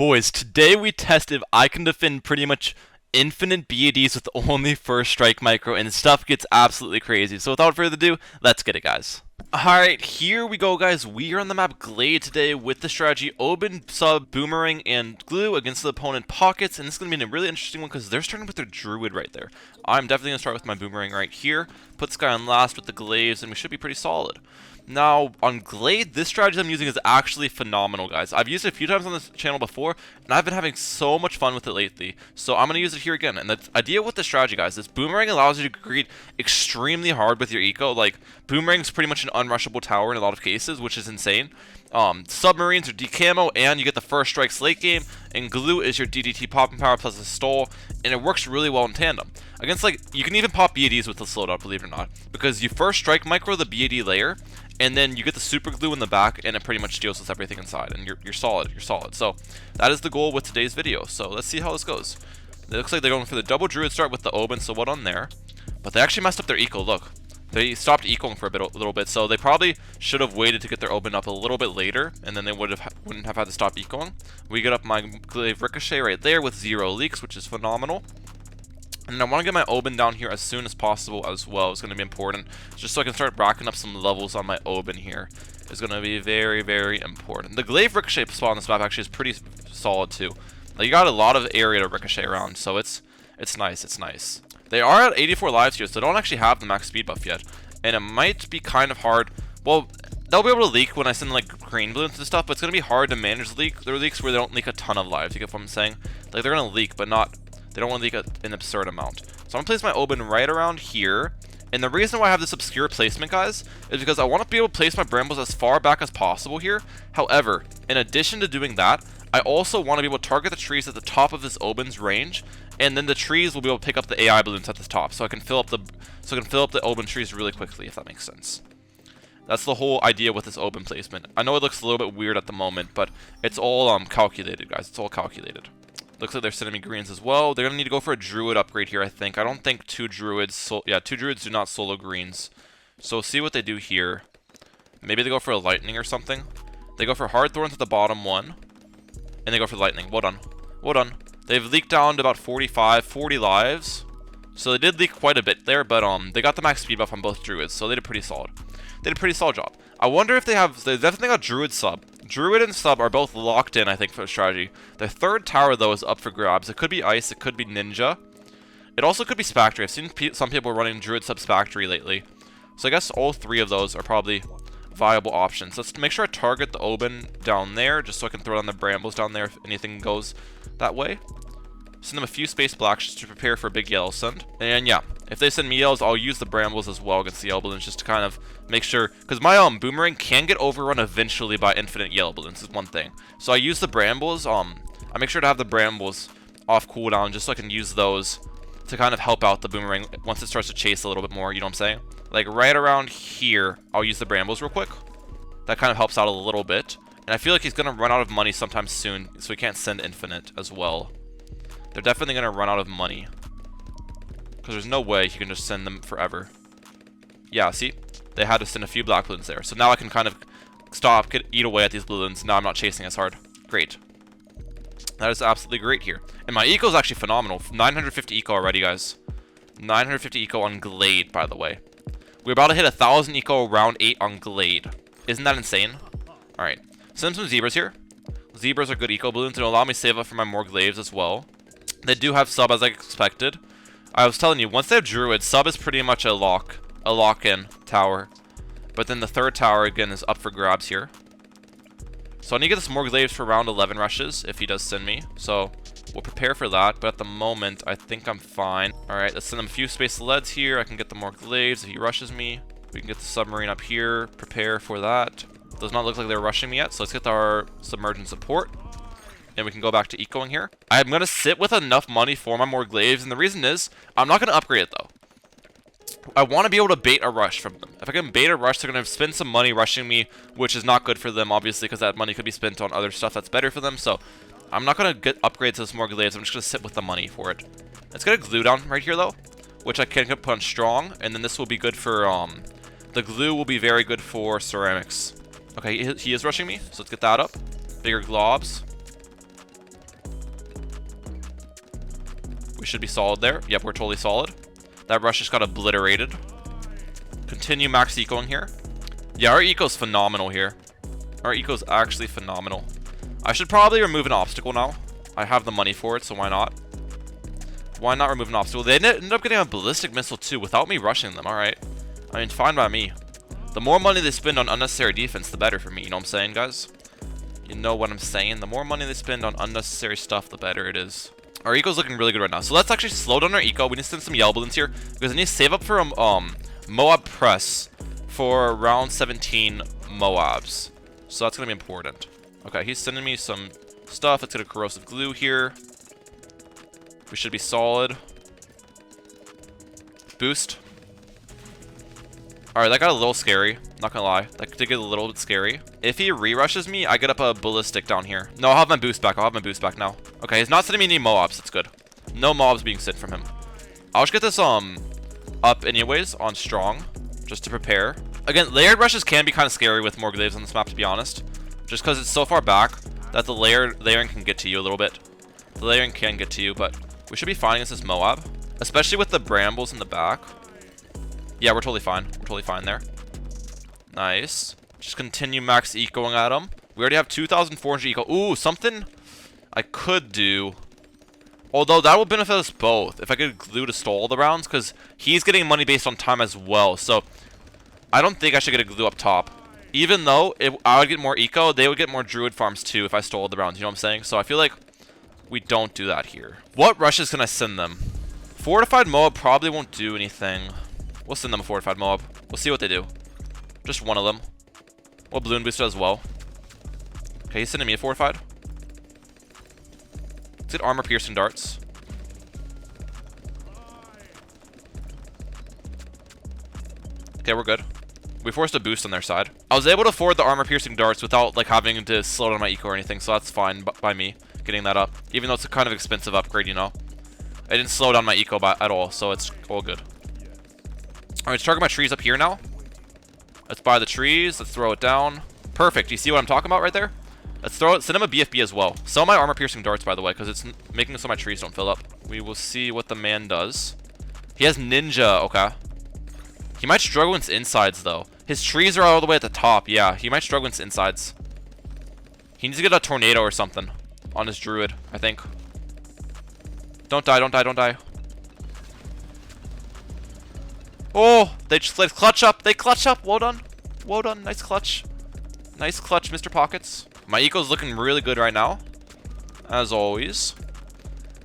Boys, today we test if I can defend pretty much infinite BADs with only first strike micro, and stuff gets absolutely crazy. So without further ado, let's get it, guys. Alright, here we go, guys. We are on the map Glade today with the strategy Open, Sub, Boomerang, and Glue against the opponent Pockets, and this is going to be a really interesting one because they're starting with their Druid right there. I'm definitely going to start with my Boomerang right here, put this guy on last with the Glaives, and we should be pretty solid. Now, on Glade, this strategy I'm using is actually phenomenal, guys. I've used it a few times on this channel before, and I've been having so much fun with it lately, so I'm going to use it here again. And the idea with this strategy, guys, is Boomerang allows you to greet extremely hard with your eco. Like, Boomerang's pretty much an unrushable tower in a lot of cases, which is insane. Submarines are decamo, and you get the first strikes late game, and Glue is your DDT popping power plus a stall, and it works really well in tandem. Against, like, you can even pop BADs with the slowed up, believe it or not, because you first strike micro the BAD layer, and then you get the super glue in the back, and it pretty much deals with everything inside, and you're solid, So that is the goal with today's video. So let's see how this goes. It looks like they're going for the double druid start with the Oben, so what on there? But they actually messed up their eco. Look, they stopped ecoing for a little bit, so they probably should have waited to get their Oben up a little bit later, and then they wouldn't have had to stop ecoing. We get up my Glaive Ricochet right there with 0 leaks, which is phenomenal. And I want to get my Oben down here as soon as possible as well. It's going to be important, just so I can start racking up some levels on my Oben here. It's going to be very, very important. The Glaive Ricochet spot on this map actually is pretty solid too. Like, you got a lot of area to ricochet around, so it's nice. They are at 84 lives here, so they don't actually have the max speed buff yet. And it might be kind of hard. Well, they'll be able to leak when I send like green balloons and stuff, but it's going to be hard to manage their leaks where they don't leak a ton of lives. You get what I'm saying? Like, they're going to leak, but not... They don't want to leak an absurd amount. So I'm going to place my Oben right around here. And the reason why I have this obscure placement, guys, is because I want to be able to place my brambles as far back as possible here. However, in addition to doing that, I also want to be able to target the trees at the top of this Oben's range. And then the trees will be able to pick up the AI balloons at the top. So I can fill up the Oben trees really quickly, if that makes sense. That's the whole idea with this Oben placement. I know it looks a little bit weird at the moment, but it's all calculated, guys. It's all calculated. Looks like they're sending me greens as well. They're going to need to go for a druid upgrade here, I think. I don't think two druids do not solo greens. So we'll see what they do here. Maybe they go for a lightning or something. They go for hard thorns at the bottom one. And they go for lightning. Well done. Well done. They've leaked down to about 40 lives. So they did leak quite a bit there, but they got the max speed buff on both druids, so they did pretty solid. They did a pretty solid job. I wonder if they definitely got druid sub. Druid and sub are both locked in, I think, for the strategy. Their third tower, though, is up for grabs. It could be ice, it could be ninja. It also could be Spactory. I've seen some people running druid sub Spactory lately. So I guess all three of those are probably viable options. Let's make sure I target the Oben down there, just so I can throw down the brambles down there if anything goes that way. Send them a few space blacks just to prepare for a big yellow send. And yeah, if they send me yellows, I'll use the brambles as well against the yellow balloons just to kind of make sure, because my Boomerang can get overrun eventually by infinite yellow balloons is one thing. So I use the brambles, I make sure to have the brambles off cooldown just so I can use those to kind of help out the Boomerang once it starts to chase a little bit more, you know what I'm saying? Like right around here, I'll use the brambles real quick. That kind of helps out a little bit. And I feel like he's going to run out of money sometime soon, so he can't send infinite as well. They're definitely going to run out of money. Because there's no way he can just send them forever. Yeah, see? They had to send a few black balloons there. So now I can kind of stop, eat away at these balloons. Now I'm not chasing as hard. Great. That is absolutely great here. And my eco is actually phenomenal. 950 eco already, guys. 950 eco on Glade, by the way. We're about to hit 1,000 eco round 8 on Glade. Isn't that insane? Alright. Send some zebras here. Zebras are good eco balloons and allow me to save up for my more glaives as well. They do have sub as I expected. I was telling you, once they have druid, sub is pretty much a lock-in tower. But then the third tower again is up for grabs here. So I need to get some more glaives for round 11 rushes if he does send me. So we'll prepare for that. But at the moment, I think I'm fine. Alright, let's send him a few space leads here. I can get the more glaives if he rushes me. We can get the submarine up here. Prepare for that. Does not look like they're rushing me yet. So let's get our submergent support. And we can go back to ecoing here. I'm going to sit with enough money for my more glaives. And the reason is, I'm not going to upgrade it though. I want to be able to bait a rush from them. If I can bait a rush, they're going to spend some money rushing me, which is not good for them, obviously, because that money could be spent on other stuff that's better for them. So I'm not going to get upgrades to some more glaives. I'm just going to sit with the money for it. Let's get a glue down right here though, which I can put on strong. And then this will be good for, the glue will be very good for ceramics. Okay, he is rushing me, so let's get that up. Bigger globs. We should be solid there. Yep, we're totally solid. That rush just got obliterated. Continue max ecoing here. Yeah, our eco's phenomenal here. Our eco's actually phenomenal. I should probably remove an obstacle now. I have the money for it, so why not? Why not remove an obstacle? They ended up getting a ballistic missile too without me rushing them. Alright. I mean, fine by me. The more money they spend on unnecessary defense, the better for me. You know what I'm saying, guys? You know what I'm saying? The more money they spend on unnecessary stuff, the better it is. Our eco's looking really good right now. So let's actually slow down our eco. We need to send some YaBoiGloo here because I need to save up for Moab press for round 17 Moabs. So that's going to be important. Okay, he's sending me some stuff. Let's get a corrosive glue here. We should be solid. Boost. Alright, that got a little scary. Not gonna lie. That did get a little bit scary. If he re-rushes me, I get up a ballistic down here. No, I'll have my boost back. I'll have my boost back now. Okay, he's not sending me any Moabs. That's good. No Moabs being sent from him. I'll just get this up anyways on strong. Just to prepare. Again, layered rushes can be kind of scary with more glaives on this map, to be honest. Just because it's so far back that the layering can get to you a little bit. The layering can get to you, but we should be fine against this Moab. Especially with the brambles in the back. Yeah, we're totally fine. We're totally fine there. Nice. Just continue max ecoing at him. We already have 2,400 eco. Ooh, something I could do. Although that will benefit us both if I could glue to stall the rounds, because he's getting money based on time as well. So I don't think I should get a glue up top. Even though I would get more eco, they would get more druid farms too if I stole the rounds. You know what I'm saying? So I feel like we don't do that here. What rushes can I send them? Fortified Moab probably won't do anything. We'll send them a fortified Moab. We'll see what they do. Just one of them. We'll balloon boost it as well. Okay, he's sending me a fortified. Let's get armor piercing darts. Okay, we're good. We forced a boost on their side. I was able to afford the armor piercing darts without like having to slow down my eco or anything, so that's fine by me getting that up. Even though it's a kind of expensive upgrade, you know. I didn't slow down my eco at all, so it's all good. Alright, let's target my trees up here now. Let's buy the trees. Let's throw it down. Perfect. You see what I'm talking about right there? Let's throw it. Send him a BFB as well. Sell my armor-piercing darts, by the way, because it's making so my trees don't fill up. We will see what the man does. He has ninja. Okay. He might struggle with insides, though. His trees are all the way at the top. Yeah, he might struggle with insides. He needs to get a tornado or something on his druid, I think. Don't die, don't die, don't die. Oh, they just like clutch up. They clutch up. Well done. Well done. Nice clutch. Nice clutch, Mr. Pockets. My eco's looking really good right now. As always.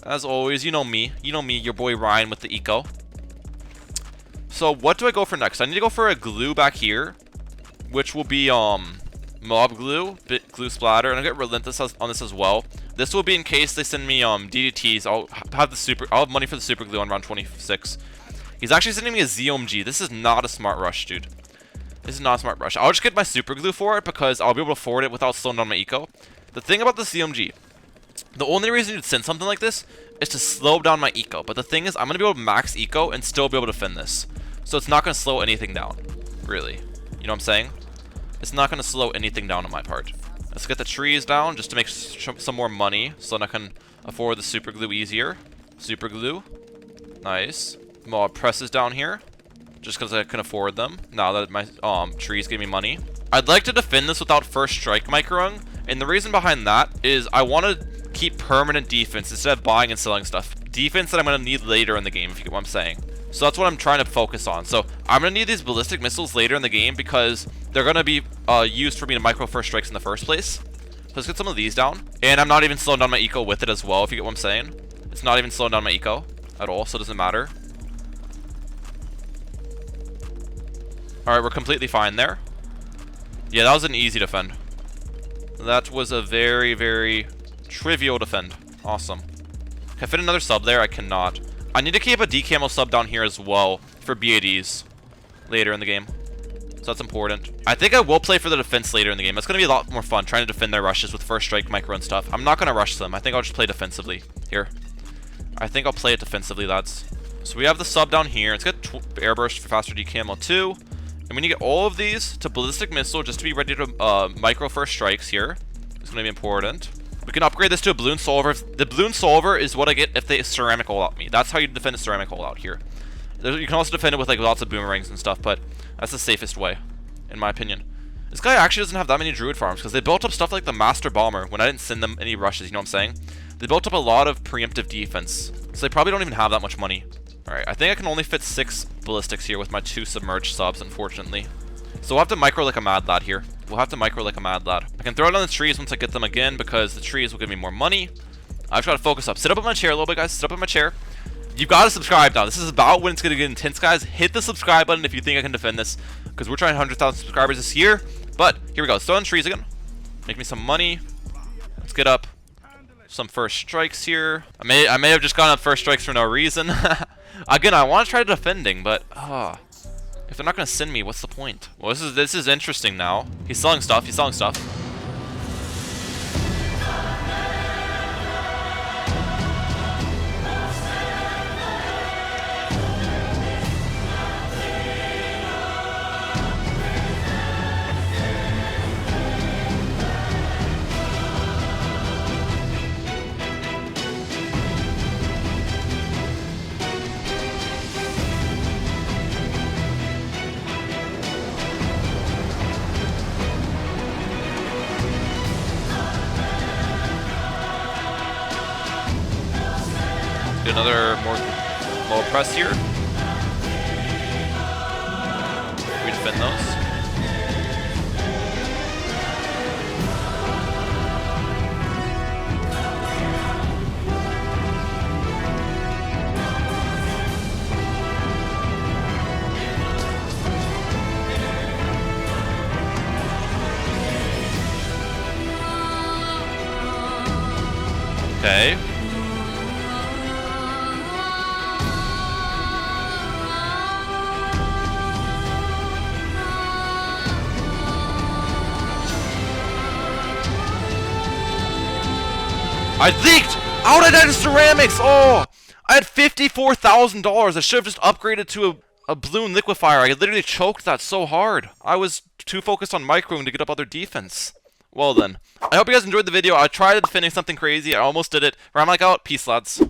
As always, you know me. You know me, your boy Ryan with the eco. So what do I go for next? I need to go for a glue back here, which will be mob glue, bit glue splatter, and I'll get relentless on this as well. This will be in case they send me DDTs. I'll have money for the super glue on round 26. He's actually sending me a ZOMG. This is not a smart rush, dude. This is not a smart rush. I'll just get my super glue for it because I'll be able to afford it without slowing down my eco. The thing about the ZOMG, the only reason you'd send something like this is to slow down my eco. But the thing is, I'm going to be able to max eco and still be able to defend this. So it's not going to slow anything down, really. You know what I'm saying? It's not going to slow anything down on my part. Let's get the trees down just to make some more money so that I can afford the super glue easier. Super glue. Nice. Mob presses down here just because I can afford them now that my trees give me money. I'd like to defend this without first strike microing, and the reason behind that is I want to keep permanent defense instead of buying and selling stuff. Defense that I'm going to need later in the game, if you get what I'm saying. So that's what I'm trying to focus on. So I'm going to need these ballistic missiles later in the game because they're going to be used for me to micro first strikes in the first place. So let's get some of these down. And I'm not even slowing down my eco with it as well, if you get what I'm saying. It's not even slowing down my eco at all, so it doesn't matter. Alright, we're completely fine there. Yeah, that was an easy defend. That was a very, very trivial defend. Awesome. Can I fit another sub there? I cannot. I need to keep a decamo sub down here as well for BADs later in the game. So that's important. I think I will play for the defense later in the game. It's going to be a lot more fun trying to defend their rushes with first strike, micro, and stuff. I'm not going to rush them. I think I'll just play defensively here. I think I'll play it defensively, lads. So we have the sub down here. Let's get airburst for faster decamo too. And we need to get all of these to ballistic missile just to be ready to micro first strikes here. It's going to be important. We can upgrade this to a Bloon Solver. The Bloon Solver is what I get if they ceramic hole out me. That's how you defend a ceramic hole out here. You can also defend it with like lots of boomerangs and stuff, but that's the safest way, in my opinion. This guy actually doesn't have that many druid farms because they built up stuff like the Master Bomber when I didn't send them any rushes, you know what I'm saying? They built up a lot of preemptive defense, so they probably don't even have that much money. Alright, I think I can only fit 6 ballistics here with my 2 submerged subs, unfortunately. So we'll have to micro like a mad lad here. We'll have to micro like a mad lad. I can throw it on the trees once I get them again because the trees will give me more money. I've got to focus up. Sit up in my chair a little bit, guys. Sit up in my chair. You've got to subscribe now. This is about when it's going to get intense, guys. Hit the subscribe button if you think I can defend this because we're trying 100,000 subscribers this year. But here we go. Let's throw on trees again. Make me some money. Let's get up some first strikes here. I may have just gone up first strikes for no reason. Again, I want to try defending, but if they're not going to send me, what's the point? Well, this is interesting now. He's selling stuff. He's selling stuff. Another more low press here. We defend those. Okay. I leaked! Out I died to ceramics! Oh! I had $54,000. I should have just upgraded to a Bloon liquefier. I literally choked that so hard. I was too focused on microing to get up other defense. Well then. I hope you guys enjoyed the video. I tried defending something crazy. I almost did it. Ramlike out. Peace, lads.